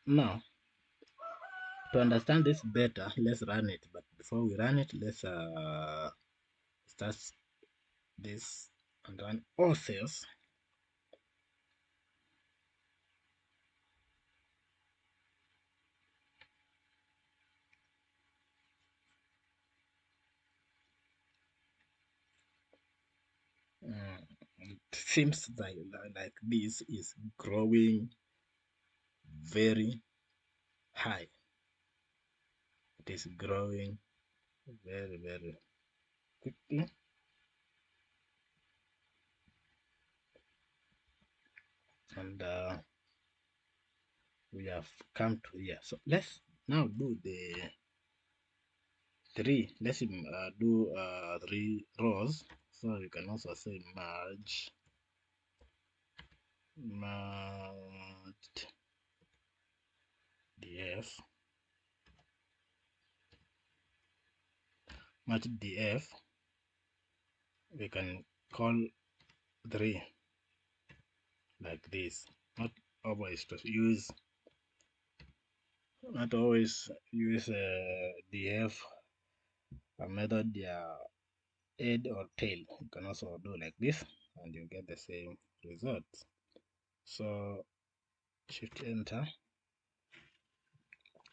Now, to understand this better, let's run it. But before we run it, let's start this and run all cells. It seems like this is growing very high. It is growing very quickly. And we have come to here. So let's now do the three. Let's do 3 rows. So you can also say merged df, merged df. We can call 3 like this. Not always to use. Not always use df a method head or tail. You can also do like this and you get the same result. So shift enter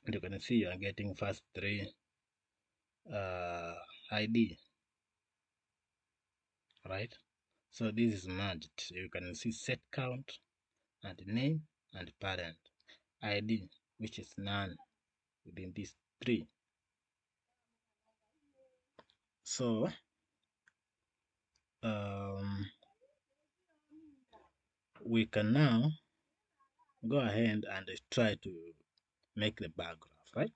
and you can see you are getting first 3 id, right? So this is merged. You can see set count and name and parent id, which is none within these 3. So we can now go ahead and try to make the bar graph, right?